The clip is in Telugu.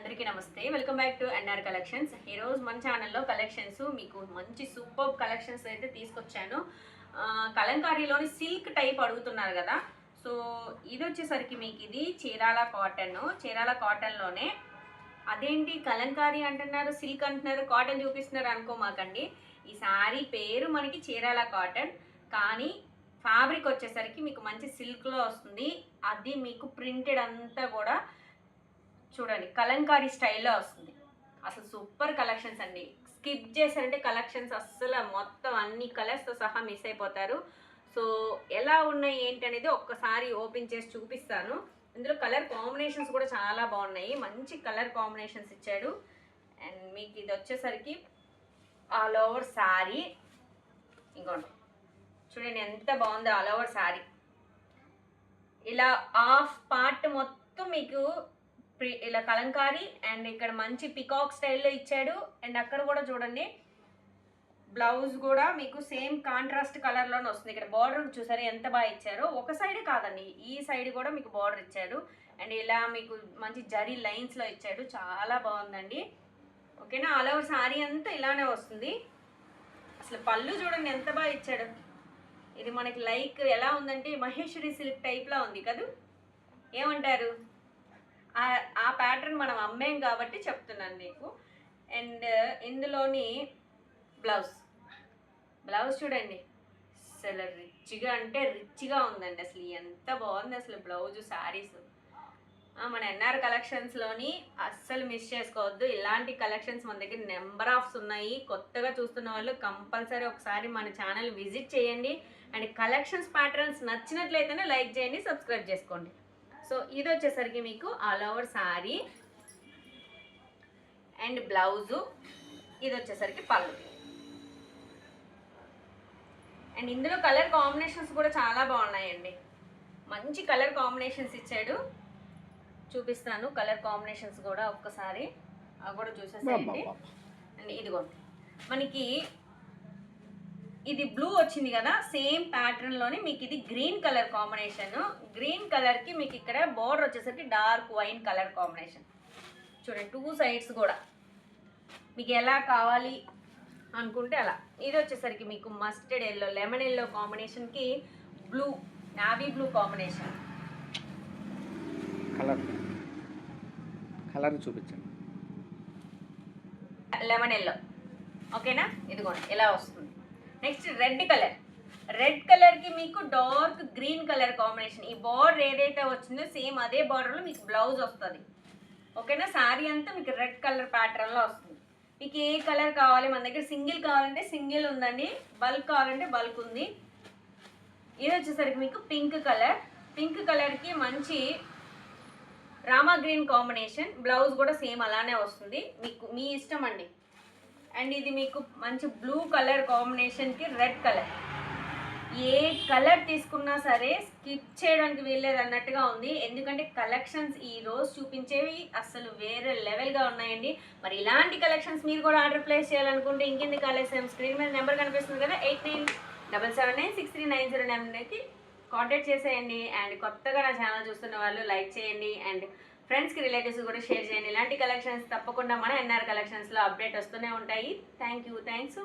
అందరికీ నమస్తే. Welcome back to NR collections. ఈరోజు మన ఛానల్లో కలెక్షన్స్ మీకు మంచి సూపర్ కలెక్షన్స్ అయితే తీసుకొచ్చాను. కలంకారీలోని సిల్క్ టైప్ అడుగుతున్నారు కదా, సో ఇది వచ్చేసరికి మీకు ఇది చీరాల కాటన్లోనే. అదేంటి కలంకారీ అంటున్నారు, సిల్క్ అంటున్నారు, కాటన్ చూపిస్తున్నారు అనుకోమాకండి. ఈ శారీ పేరు మనకి చీరాల కాటన్, కానీ ఫ్యాబ్రిక్ వచ్చేసరికి మీకు మంచి సిల్క్లో వస్తుంది. అది మీకు ప్రింటెడ్ అంతా కూడా చూడండి కలంకారీ స్టైల్లో వస్తుంది. అసలు సూపర్ కలెక్షన్స్ అండి. స్కిప్ చేశారంటే కలెక్షన్స్ అస్సలు మొత్తం అన్ని కలర్స్తో సహా మిస్ అయిపోతారు. సో ఎలా ఉన్నాయి ఏంటి అనేది ఒక్కసారి ఓపెన్ చేసి చూపిస్తాను. ఇందులో కలర్ కాంబినేషన్స్ కూడా చాలా బాగున్నాయి, మంచి కలర్ కాంబినేషన్స్ ఇచ్చాడు. అండ్ మీకు ఇది వచ్చేసరికి ఆల్ ఓవర్ శారీ ఇంకోండి చూడండి ఎంత బాగుందో. ఆల్ ఓవర్ శారీ ఇలా హాఫ్ పార్ట్ మొత్తం మీకు ఇలా కలంకారీ, అండ్ ఇక్కడ మంచి పికాక్ స్టైల్లో ఇచ్చాడు. అండ్ అక్కడ కూడా చూడండి బ్లౌజ్ కూడా మీకు సేమ్ కాంట్రాస్ట్ కలర్లోనే వస్తుంది. ఇక్కడ బార్డర్ చూసారు ఎంత బాగా ఇచ్చారో. ఒక సైడ్ కాదండి, ఈ సైడ్ కూడా మీకు బార్డర్ ఇచ్చాడు. అండ్ ఇలా మీకు మంచి జరీ లైన్స్లో ఇచ్చాడు, చాలా బాగుందండి. ఓకేనా, ఆల్ ఓవర్ శారీ అంతా ఇలానే వస్తుంది. అసలు పళ్ళు చూడండి ఎంత బాగా ఇచ్చాడు. ఇది మనకి లైక్ ఎలా ఉందంటే మహేశ్వరి సిల్క్ టైప్లా ఉంది కదా, ఏమంటారు? ఆ ప్యాటర్న్ మనం అమ్మేం కాబట్టి చెప్తున్నాను మీకు. అండ్ ఇందులోని బ్లౌజ్ చూడండి అసలు రిచ్గా అంటే రిచ్గా ఉందండి. అసలు ఎంత బాగుంది అసలు బ్లౌజ్ శారీస్. మన ఎన్ఆర్ కలెక్షన్స్లోని అస్సలు మిస్ చేసుకోవద్దు. ఇలాంటి కలెక్షన్స్ మన దగ్గర నెంబర్ ఆఫ్స్ ఉన్నాయి. కొత్తగా చూస్తున్న వాళ్ళు కంపల్సరీ ఒకసారి మన ఛానల్ విజిట్ చేయండి. అండ్ కలెక్షన్స్ ప్యాటర్న్స్ నచ్చినట్లయితేనే లైక్ చేయండి, సబ్స్క్రైబ్ చేసుకోండి. సో ఇది వచ్చేసరికి మీకు all over sari and blouse, ఇది వచ్చేసరికి పళ్ళు. అండ్ ఇందులో కలర్ కాంబినేషన్స్ కూడా చాలా బాగున్నాయండి, మంచి కలర్ కాంబినేషన్స్ ఇచ్చాడు. చూపిస్తాను కలర్ కాంబినేషన్స్ కూడా ఒక్కసారి, అవి కూడా చూసేసేయండి. అండ్ ఇదిగోండి మనకి ఇది బ్లూ వచ్చింది కదా, సేమ్ ప్యాటర్న్లోనే మీకు ఇది గ్రీన్ కలర్ కాంబినేషన్. గ్రీన్ కలర్కి మీకు ఇక్కడ బోర్డర్ వచ్చేసరికి డార్క్ వైన్ కలర్ కాంబినేషన్. చూడండి టూ సైడ్స్ కూడా మీకు ఎలా కావాలి అనుకుంటే అలా. ఇది వచ్చేసరికి మీకు మస్టర్డ్ ఎల్లో, లెమన్ ఎల్లో కాంబినేషన్కి blue, navy blue combination. Colour చూపించండి. Lemon yellow. ఓకేనా, ఇదిగోండి ఎలా వస్తుంది. నెక్స్ట్ రెడ్ కలర్కి మీకు డార్క్ గ్రీన్ కలర్ కాంబినేషన్. ఈ బార్డర్ ఏదైతే వచ్చిందో సేమ్ అదే బార్డర్లో మీకు బ్లౌజ్ వస్తుంది. ఓకేనా, శారీ అంతా మీకు రెడ్ కలర్ ప్యాటర్న్లో వస్తుంది. మీకు ఏ కలర్ కావాలి, మన దగ్గర సింగిల్ కావాలంటే సింగిల్ ఉందండి, బల్క్ కావాలంటే బల్క్ ఉంది. ఇది వచ్చేసరికి మీకు పింక్ కలర్కి మంచి రామా గ్రీన్ కాంబినేషన్. బ్లౌజ్ కూడా సేమ్ అలానే వస్తుంది, మీకు మీ ఇష్టం అండి. అండ్ ఇది మీకు మంచి బ్లూ కలర్ కాంబినేషన్కి రెడ్ కలర్. ఏ కలర్ తీసుకున్నా సరే స్కిప్ చేయడానికి వీల్లేదు అన్నట్టుగా ఉంది, ఎందుకంటే కలెక్షన్స్ ఈ రోజు చూపించేవి అసలు వేరే లెవెల్గా ఉన్నాయండి. మరి ఇలాంటి కలెక్షన్స్ మీరు కూడా ఆర్డర్ ప్లేస్ చేయాలనుకుంటే ఇంకెంది కాలేజ్ స్క్రీన్ మీద నెంబర్ కనిపిస్తుంది కదా, 8977963909 నెంబర్కి కాంటాక్ట్ చేసేయండి. అండ్ కొత్తగా నా ఛానల్ చూస్తున్న వాళ్ళు లైక్ చేయండి, అండ్ ఫ్రెండ్స్కి రిలేటివ్స్ కూడా షేర్ చేయండి. ఇలాంటి కలెక్షన్స్ తప్పకుండా మన ఎన్ఆర్ కలెక్షన్స్లో అప్డేట్ వస్తూనే ఉంటాయి. థ్యాంక్స్.